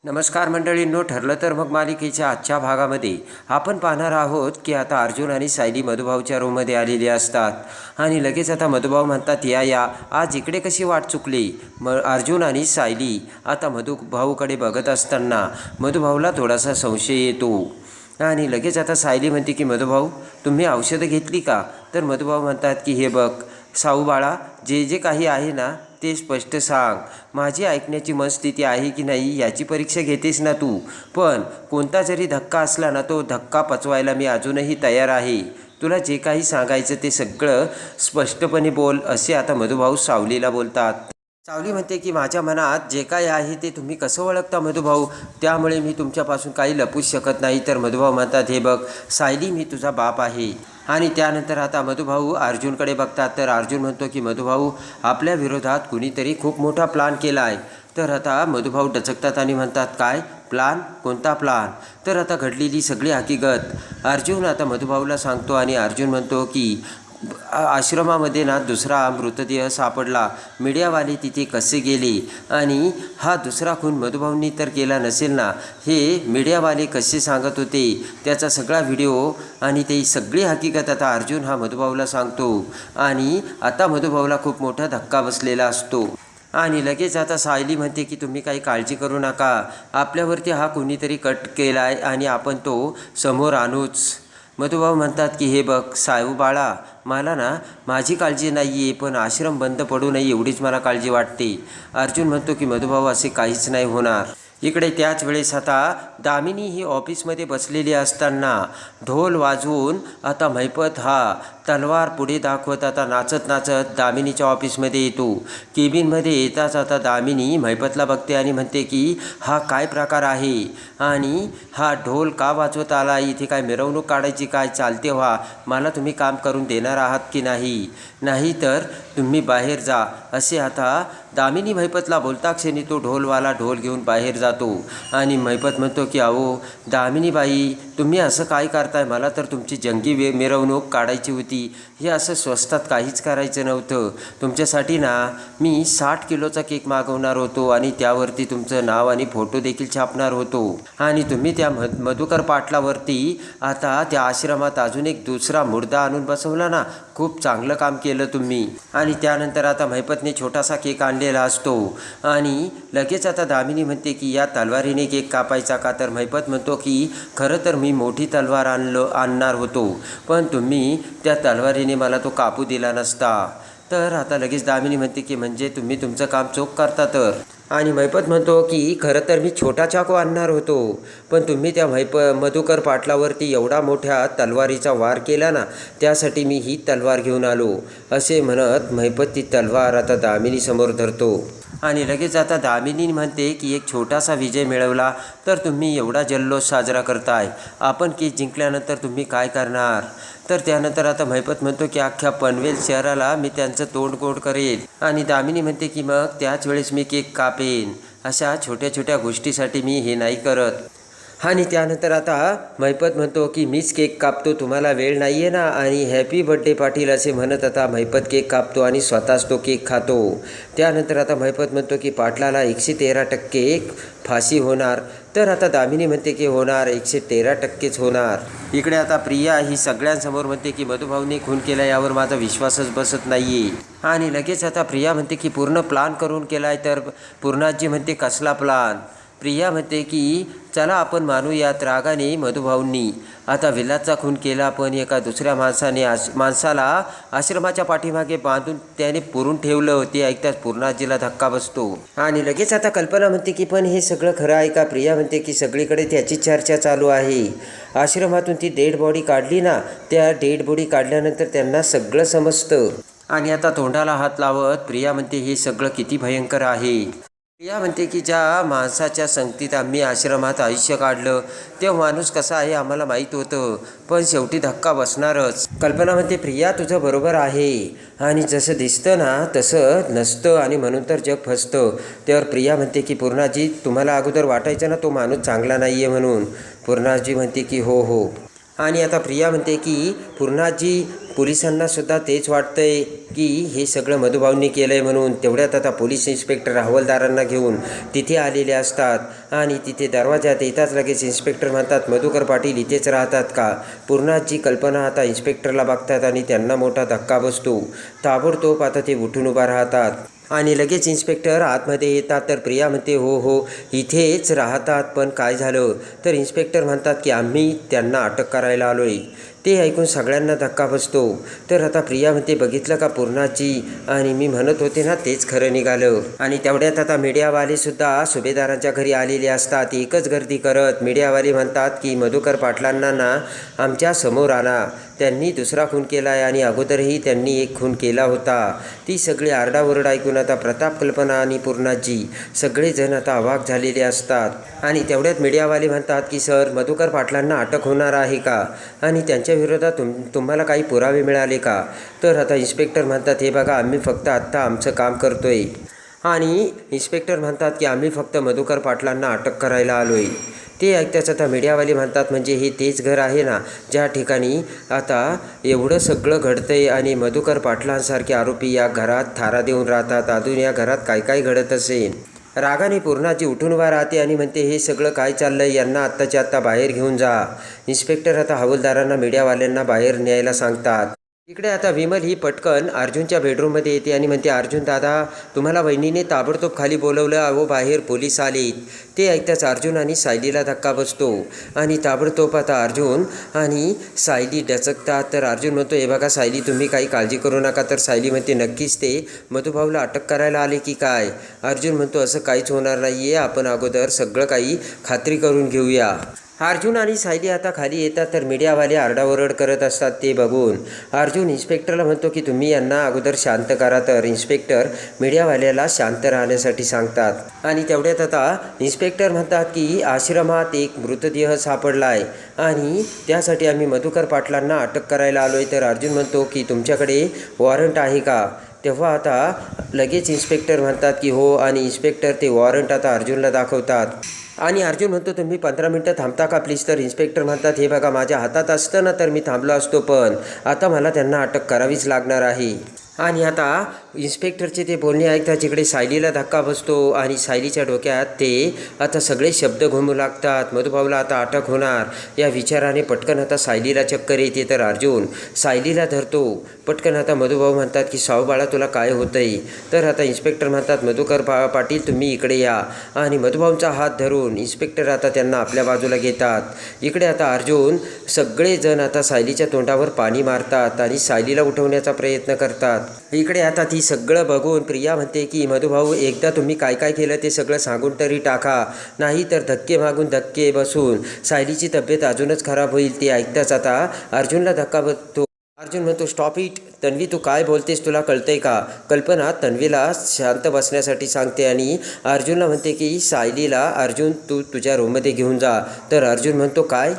नमस्कार मंडळींनो, ठरलं तर मग मालिकेच्या आजच्या भागामध्ये आपण पाहणार आहोत की आता अर्जुन आणि सायली मधुभाऊच्या रूममध्ये आलेले असतात आणि लगेच आता मधुभाऊ म्हणतात या आज इकडे कशी वाट चुकली. अर्जुन आणि सायली आता मधुभाऊकडे बघत असताना मधुभाऊला थोडासा संशय येतो आणि लगेच आता सायली म्हणते की मधुभाऊ तुम्ही औषधं घेतली का. तर मधुभाऊ म्हणतात की हे बघ साऊ बाळा, जे जे काही आहे ना ते स्पष्ट सांग. माझी ऐकण्याची मनस्थिती आहे की नाही याची परीक्षा घेतेस ना तू, पण कोणता जरी धक्का असला ना तो धक्का पचवायला मी अजूनही तयार आहे. तुला जे काही सांगायचं ते सगळं स्पष्टपणे बोल, असे आता मधुभाऊ सावलीला बोलतात. सावली म्हणते की माझ्या मनात जे काही आहे ते तुम्ही कसं ओळखता मधुभाऊ, त्यामुळे मी तुमच्यापासून काही लपूच शकत नाही. तर मधुभाऊ म्हणतात हे बघ सायली, मी तुझा बाप आहे. आणि त्यानंतर आता मधुभाऊ अर्जुनकडे बघतात. तर अर्जुन म्हणतो की मधुभाऊ आपल्या विरोधात कुणीतरी खूप मोठा प्लान केला आहे. तर आता मधुभाऊ डचकतात आणि म्हणतात काय प्लान, कोणता प्लान. तर आता घडलेली सगळी हकीकत अर्जुन आता मधुभाऊला सांगतो आणि अर्जुन म्हणतो की आश्रमामध्ये ना दुसरा मृतदेह सापडला, मीडियावाले तिथे कसे गेले आणि हा दुसरा खून मधुभाऊंनी तर केला नसेल ना, हे मीडियावाले कसे सांगत होते त्याचा सगळा व्हिडिओ आणि ते सगळी हकीकत आता अर्जुन हा मधुभाऊला सांगतो. आणि आता मधुभाऊला खूप मोठा धक्का बसलेला असतो. आणि लगेच आता सायली म्हणते की तुम्ही काही काळजी करू नका, आपल्यावरती हा कुणीतरी कट केला आहे आणि आपण तो समोर आणूच. मधुभाऊ म्हणतात की हे बघ साऊ बाळा, मला ना माझी काळजी नाही आहे, पण आश्रम बंद पडू नये एवढीच मला काळजी वाटते. अर्जुन म्हणतो की मधुभाऊ असे काहीच नाही होणार. इकडे त्याच वेळेस आता दामिनी ही ऑफिसमध्ये बसलेली असताना ढोल वाजवून आता महिपत हा तलवार पुढे दाखवत आता नाचत नाचत दामिनीच्या ऑफिसमध्ये येतो. केबिनमध्ये येताच आता दामिनी महिपतला बघते आणि म्हणते की हा काय प्रकार आहे आणि हा ढोल का वाजवत आला, इथे काय मिरवणूक काढायची काय, चालते व्हा, मला तुम्ही काम करून देणार आहात की नाही, नाही तर तुम्ही बाहेर जा, असे आता दामिनी महिपतला बोलता क्षणी तो ढोलवाला ढोल घेऊन बाहेर जातो. आणि महिपत म्हणतो की अहो दामिनीबाई, तुम्ही असं काय करताय, मला तर तुमची जंगी मिरवणूक काढायची होती, हे असं स्वस्तात काहीच करायचं नव्हतं. तुमच्यासाठी ना मी 60 किलोचा केक मागवणार होतो आणि त्यावरती तुमचं नाव आणि फोटो देखील छापणार होतो. आणि तुम्ही त्या मधुकर पाटलावरती आता त्या आश्रमात अजून एक दुसरा मुर्दा आणून बसवला ना, खूप चांगलं काम केलं तुम्ही. आणि त्यानंतर आता महिपतने छोटासा केक आणलेला असतो आणि लगेच आता दामिनी म्हणते की या तलवारीने केक कापायचा का. तर महिपत म्हणतो की खरं तर मी मोठी तलवार आणणार होतो, पण तुम्ही त्या तलवारीने मला तो कापू दिला नसता. तर आता लगेच दामिनी म्हणते की म्हणजे तुम्ही तुमचं काम चोख करता तर. आणि महिपत म्हणतो की खरं तर मी छोटा चाकू आणणार होतो, पण तुम्ही त्या मधुकर पाटलावरती एवढा मोठ्या तलवारीचा वार केला ना, त्यासाठी मी ही तलवार घेऊन आलो, असे म्हणत महिपत ती तलवार आता दामिनीसमोर धरतो. आणि लगेच आता दामिनी म्हणते की एक छोटासा विजय मिळवला तर तुम्ही एवढा जल्लोष साजरा करताय, आपण केस जिंकल्यानंतर तुम्ही काय करणार. तर त्यानंतर आता महिपत म्हणतो की अख्ख्या पनवेल शहराला मी त्यांचं तोंडगोड करेल. आणि दामिनी म्हणते की मग त्याच वेळेस मी केक कापेन, अशा छोट्या छोट्या गोष्टीसाठी मी हे नाही करत. आणि त्यानंतर आता महिपत म्हणतो की मीच केक कापतो, तुम्हाला वेळ नाही आहे ना, आणि हॅपी बर्थडे पाटील असे म्हणत आता महिपत केक कापतो आणि स्वतःच तो केक खातो. त्यानंतर आता महिपत म्हणतो की पाटलाला 113% फाशी होणार. तर आता दामिनी म्हणते की होणार, 113%च होणार. इकडे आता प्रिया ही सगळ्यांसमोर म्हणते की मधुभाऊने खून केला यावर माझा विश्वासच बसत नाही आहे. आणि लगेच आता प्रिया म्हणते की पूर्ण प्लान करून केला आहे. तर पूर्णाजी म्हणते कसला प्लान. प्रिया म्हणते की चला आपण मानूयात रागाने मधुभाऊंनी आता विलासचा खून केला, पण एका दुसऱ्या माणसाला आश्रमाच्या पाठीमागे बांधून त्याने पुरून ठेवलं होते. ऐकताच पूर्णाजीला धक्का बसतो. आणि लगेच आता कल्पना म्हणते की पण हे सगळं खरं आहे का. प्रिया म्हणते की सगळीकडे त्याची चर्चा चालू आहे. आश्रमातून ती डेड बॉडी काढली ना, त्या डेड बॉडी काढल्यानंतर त्यांना सगळं समजतं. आणि आता तोंडाला हात लावत प्रिया म्हणते हे सगळं किती भयंकर आहे. प्रिया म्हणते की ज्या माणसाच्या संगतीत आम्ही आश्रमात आयुष्य काढलं ते माणूस कसा आहे आम्हाला माहीत होतं, पण शेवटी धक्का बसणारच. कल्पना म्हणते प्रिया तुझं बरोबर आहे, आणि जसं दिसतं ना तसं नसतं आणि म्हणून तर जग फसतं. त्यावर प्रिया म्हणते की पूर्णाजी तुम्हाला अगोदर वाटायचं ना तो माणूस चांगला नाही आहे म्हणून. पूर्णाजी म्हणते की हो. आणि आता प्रिया म्हणते की पूर्णाजी पोलिसांना सुद्धा तेच वाटतंय की हे सगळं मधुभाऊंनी केलं आहे म्हणून. तेवढ्यात आता पोलीस इन्स्पेक्टर हवालदारांना घेऊन तिथे आलेले असतात आणि तिथे दरवाजात येताच लगेच इन्स्पेक्टर म्हणतात, मधुकर पाटील इथेच राहतात का? पूर्णाची कल्पना आता इन्स्पेक्टरला बघतात आणि त्यांना मोठा धक्का बसतो. ताबडतोब आता ते उठून उभा राहतात आणि लगेच इन्स्पेक्टर आतमध्ये येतात. तर प्रिया म्हणते, हो इथेच राहतात, पण काय झालं? तर इन्स्पेक्टर म्हणतात की आम्ही त्यांना अटक करायला आलो आहे. ते ऐकून सगळ्यांना धक्का बसतो. तर आता प्रिया म्हणते, बघितलं का पूर्णाची, आणि मी म्हणत होते ना तेच खरं निघालं. आणि तेवढ्यात आता मीडियावाले सुद्धा सुभेदारांच्या घरी आलेले असतात. एकच गर्दी करत मीडियावाले म्हणतात की मधुकर पाटलांना ना आमच्या समोर आणा, त्यांनी दुसरा खून केला आहे आणि अगोदरही त्यांनी एक खून केला होता. ती सगळी आरडाओरड ऐकून आता प्रताप, कल्पना आणि पूर्णाजी सगळेजण आता अवाक झालेले असतात. आणि तेवढ्यात मीडियावाले म्हणतात की सर, मधुकर पाटलांना अटक होणार आहे का? आणि त्यांच्या विरोधात तुम्हाला काही पुरावे मिळाले का? तर आता इन्स्पेक्टर म्हणतात, हे बघा, आम्ही फक्त आत्ता आमचं काम करतोय. आणि इन्स्पेक्टर म्हणतात की आम्ही फक्त मधुकर पाटलांना अटक करायला आलो आहे. ते ऐकताच आता मीडियावाले म्हणतात, म्हणजे हे तेच घर आहे ना ज्या ठिकाणी आता एवढं सगळं घडतंय आणि मधुकर पाटलांसारखे आरोपी या घरात थारा देऊन राहतात. अजून या घरात काय काय घडत असेल? रागाने पूर्णाची उठून उभा राहते आणि म्हणते, हे सगळं काय चाललंय? यांना आत्ताच्या आत्ता बाहेर घेऊन जा. इन्स्पेक्टर आता हवालदारांना मीडियावाल्यांना बाहेर न्यायला सांगतात. इकडे आता विमल ही पटकन अर्जुनच्या बेडरूममध्ये येते आणि म्हणते, अर्जुन दादा, तुम्हाला वहिनीने ताबडतोब खाली बोलवलं, अहो बाहेर पोलीस आलेत. ते ऐकताच अर्जुन आणि सायलीला धक्का बसतो आणि ताबडतोब आता अर्जुन आणि सायली डचकतात. तर अर्जुन म्हणतो, हे बघा सायली, तुम्ही काही काळजी करू नका. तर सायली म्हणते, नक्कीच ते मधुभाऊला अटक करायला आले की काय? अर्जुन म्हणतो, असं काहीच होणार नाही आहे, आपण अगोदर सगळं काही खात्री करून घेऊया. अर्जुन आणि सायली आता खाली येतात. तर मीडियावाले आरडाओरड करत असतात. ते बघून अर्जुन इन्स्पेक्टरला म्हणतो की तुम्ही यांना अगोदर शांत करा. तर इन्स्पेक्टर मीडियावाल्याला शांत राहण्यासाठी सांगतात. आणि तेवढ्यात आता इन्स्पेक्टर म्हणतात की आश्रमात एक मृतदेह सापडला आहे आणि त्यासाठी आम्ही मधुकर पाटलांना अटक करायला आलो आहे. तर अर्जुन म्हणतो की तुमच्याकडे वॉरंट आहे का? तेव्हा आता लगेच इन्स्पेक्टर म्हणतात की हो, आणि इन्स्पेक्टर ते वॉरंट आता अर्जुनला दाखवतात. आणि अर्जुन म्हणतो, तुम्ही 15 मिनटं थांबता का प्लीज? तर इन्स्पेक्टर म्हणतात, हे बघा, माझ्या हातात असतं ना तर मी थांबलो असतो, पण आता मला त्यांना अटक करावीच लागणार आहे. आणि आता इन्स्पेक्टरचे ते बोलणे ऐकता जिकडे सायलीला धक्का बसतो आणि सायलीच्या डोक्यात ते आता सगळे शब्द घुमू लागतात. मधुभाऊला आता अटक होणार या विचाराने पटकन आता सायलीला चक्कर येते. तर अर्जुन सायलीला धरतो. पटकन आता मधुभाऊ म्हणतात की साऊ बाळा, तुला काय होतंय? तर आता इन्स्पेक्टर म्हणतात, मधुकर पाटील तुम्ही इकडे या. आणि मधुभाऊंचा हात धरून इन्स्पेक्टर आता त्यांना आपल्या बाजूला घेतात. इकडे आता अर्जुन सगळेजण आता सायलीच्या तोंडावर पाणी मारतात आणि सायलीला उठवण्याचा प्रयत्न करतात. इकडे आता ती सगळं बघून प्रिया म्हणते की मधुभाऊ, एकदा तुम्ही काय काय केलं ते सगळं सांगून तरी टाका, नाही तर धक्के मागून धक्के बसून सायलीची तब्येत अजूनच खराब होईल. ते ऐकताच आता अर्जुनला धक्का बसतो. अर्जुन म्हणतो, स्टॉप इट तन्वी, तू काय बोलतेस, तुला कळतंय का? कल्पना तन्वीला शांत बसण्यासाठी सांगते आणि अर्जुनला म्हणते की सायलीला अर्जुन तू तुझ्या रूममध्ये घेऊन जा. तर अर्जुन म्हणतो, काय?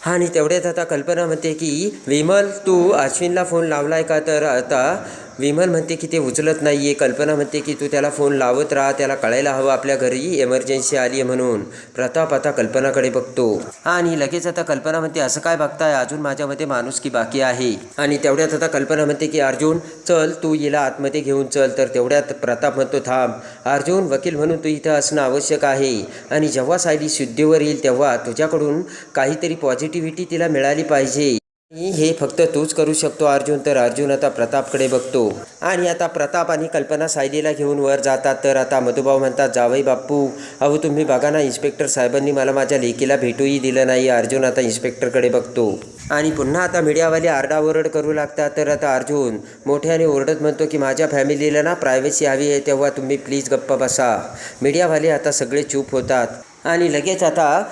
आणि तेवढ्यात आता कल्पना म्हणते की विमल, तू अश्विनला फोन लावलाय का? तर आता विमल म्हणते की ते उचलत नाही आहे. कल्पना म्हणते की तू त्याला फोन लावत राहा, त्याला कळायला हवं आपल्या घरी एमर्जन्सी आली आहे म्हणून. प्रताप आता कल्पनाकडे बघतो आणि लगेच आता कल्पना म्हणते, असं काय बघताय, अजून माझ्यामध्ये माणुसकी बाकी आहे. आणि तेवढ्यात आता कल्पना म्हणते की अर्जुन चल, तू हिला आतमध्ये घेऊन चल. तर तेवढ्यात प्रताप म्हणतो, थांब अर्जुन, वकील म्हणून तू इथं असणं आवश्यक आहे आणि जेव्हा सायली शुद्धीवर येईल तेव्हा तुझ्याकडून काहीतरी पॉझिटिव्हिटी तिला मिळाली पाहिजे. हे फक्त तूच करू शकतो अर्जुन. तर अर्जुन आता प्रतापकडे बघतो आणि आता प्रताप आणि कल्पना सायलीला घेऊन वर जातात. तर आता मधुभाऊ म्हणतात, जावई बाप्पू, अहो तुम्ही बघा ना, इन्स्पेक्टर साहेबांनी मला माझ्या लेकीला भेटूही दिलं नाही. अर्जुन आता इन्स्पेक्टरकडे बघतो आणि पुन्हा आता मीडियावाले आरडाओरड करू लागतात. तर आता अर्जुन मोठ्याने ओरडत म्हणतो की माझ्या फॅमिलीला ना प्रायव्हसी हवी आहे, तेव्हा तुम्ही प्लीज गप्पा बसा. मीडियावाले आता सगळे चूप होतात आणि लगेच आता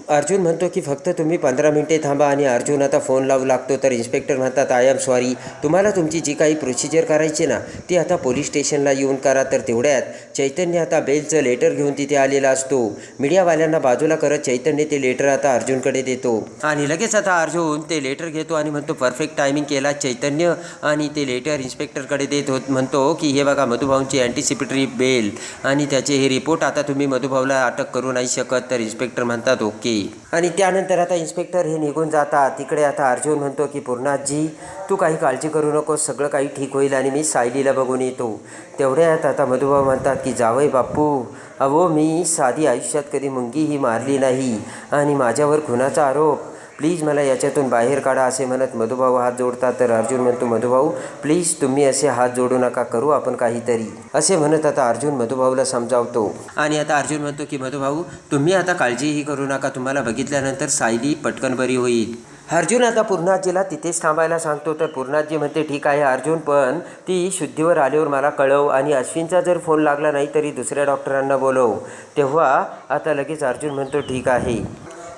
अर्जुन म्हणतो की फक्त तुम्ही 15 मिनिटे थांबा. आणि अर्जुन आता फोन लावू लागतो. तर इन्स्पेक्टर म्हणतात, आय एम सॉरी, तुम्हाला तुमची जी काही प्रोसिजर करायची ना ती आता पोलीस स्टेशनला येऊन करा. तर तेवढ्यात चैतन्य आता बेलचं लेटर घेऊन तिथे आलेला असतो. मीडियावाल्यांना बाजूला करत चैतन्य ते लेटर आता अर्जुनकडे देतो आणि लगेच आता अर्जुन ते लेटर घेतो आणि म्हणतो, परफेक्ट टायमिंग केला चैतन्य. आणि ते लेटर इन्स्पेक्टरकडे देत म्हणतो की हे बघा, मधुभाऊंची अँटिसिपेटरी बेल आणि त्याचे हे रिपोर्ट, आता तुम्ही मधुभाऊला अटक करू नाही शकत. तर इन्स्पेक्टर म्हणतात, ओके ओके. आणि त्यानंतर आता इन्स्पेक्टर हे निघून जातात. तिकडे आता अर्जुन म्हणतो की पूर्णाजी तू काही काळजी करू नकोस, सगळं काही ठीक होईल आणि मी सायलीला बघून येतो. तेवढ्यात आता मधुभाऊ म्हणतात की जावई बापू, अहो मी साधी आयुष्यात कधी मुंगीही मारली नाही आणि माझ्यावर खुनाचा आरोप, प्लीज मला याच्यातून बाहेर काढा असे म्हणत मधुभाऊ हात जोडतात. तर अर्जुन म्हणतो मधुभाऊ प्लीज तुम्ही असे हात जोडू नका, करू आपण काहीतरी असे म्हणत आता अर्जुन मधुभाऊला समजावतो. आणि आता अर्जुन म्हणतो की मधुभाऊ तुम्ही आता काळजीही करू नका, तुम्हाला बघितल्यानंतर सायली पटकन बरी होईल. अर्जुन आता पूर्णाजीला तिथेच थांबायला सांगतो. तर पूर्णाजी म्हणते ठीक आहे अर्जुन, पण ती शुद्धीवर आल्यावर मला कळव आणि अश्विनचा जर फोन लागला नाही तरी दुसऱ्या डॉक्टरांना बोलव. तेव्हा आता लगेच अर्जुन म्हणतो ठीक आहे.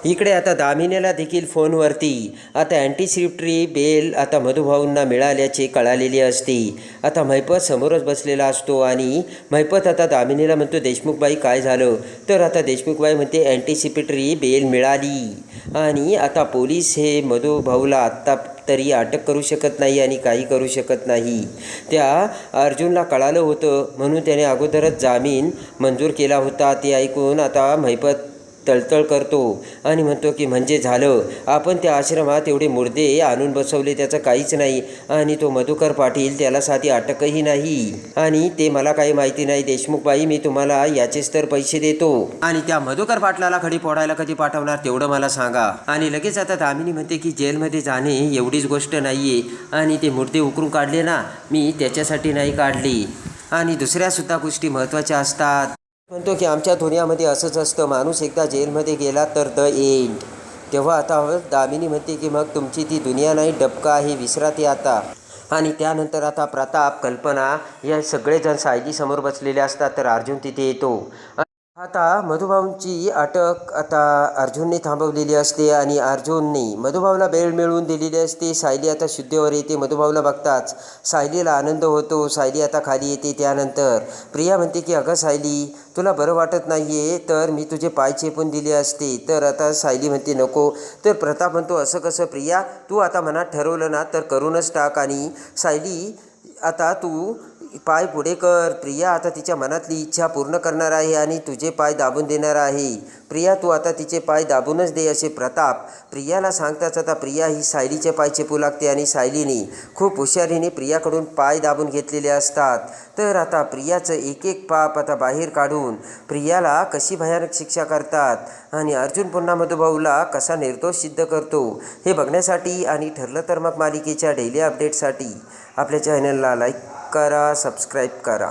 इकडे आता दामिनीला देखील फोनवरती आता अँटीसिप्टरी बेल आता मधुभाऊंना मिळाल्याचे कळालेली असते. आता महिपत समोरच बसलेला असतो आणि महिपत आता दामिनीला म्हणतो देशमुखबाई काय झालं. तर आता देशमुखबाई म्हणते अँटीसिपेटरी बेल मिळाली आणि आता पोलीस हे मधुभाऊला आत्ता तरी अटक करू शकत नाही आणि काही करू शकत नाही. त्या अर्जुनला कळालं होतं म्हणून त्याने अगोदरच जामीन मंजूर केला होता. ते ऐकून आता महिपत तळतळ करतो आणि म्हणतो की म्हणजे झालं, आपण त्या आश्रमात एवढे मुर्दे आणून बसवले त्याचं काहीच नाही आणि तो मधुकर पाटील त्याला साधी अटकही नाही आणि ते मला काही माहिती नाही. देशमुखबाई मी तुम्हाला याचेच तर पैसे देतो आणि त्या मधुकर पाटलाला खडी फोडायला कधी पाठवणार तेवढं मला सांगा. आणि लगेच आता दामिनी म्हणते की जेलमध्ये जाणे एवढीच गोष्ट नाही आहे आणि ते मुर्दे उकरून काढले ना, मी त्याच्यासाठी नाही काढली आणि दुसऱ्यासुद्धा गोष्टी महत्त्वाच्या असतात. म्हणतो की आमच्या दुनियामध्ये असंच असतं, माणूस एकदा जेलमध्ये गेला तर द एंड. तेव्हा आता दामिनी म्हणते की मग तुमची ती दुनिया नाही डबका आहे, विसरा ते आता. आणि त्यानंतर आता प्रताप कल्पना या सगळेजण सायलीसमोर बसलेले असतात. तर अर्जुन तिथे येतो. आता मधुभाऊंची अटक आता अर्जुनने थांबवलेली असते आणि अर्जुनने मधुभाऊला बेल मिळवून दिलेली असते. सायली आता शुद्धीवर येते. मधुभाऊला बघताच सायलीला आनंद होतो. सायली आता खाली येते. त्यानंतर प्रिया म्हणते की अगं सायली तुला बरं वाटत नाही आहे तर मी तुझे पाय चेपून दिले असते. तर आता सायली म्हणते नको. तर प्रताप म्हणतो असं कसं प्रिया, तू आता मनात ठरवलं ना तर करूनच टाक. आणि सायली आता तू पाय पुढे कर. प्रिया आता तिच्या मनातली इच्छा पूर्ण करणार आहे आणि तुझे पाय दाबून देणार आहे. प्रिया तू आता तिचे पाय दाबूनच दे असे प्रताप प्रियाला सांगताच आता प्रिया ही सायलीचे पाय चेपू लागते आणि सायलीने खूप हुशारीने प्रियाकडून पाय दाबून घेतलेले असतात. तर आता प्रियाचं एक एक पाप आता बाहेर काढून प्रियाला कशी भयानक शिक्षा करतात आणि अर्जुन पुन्हा मधुभाऊला कसा निर्दोष सिद्ध करतो हे बघण्यासाठी आणि ठरलं तर मग मालिकेच्या डेली अपडेटसाठी आपल्या चॅनलला लाईक करा, सबस्क्राईब करा.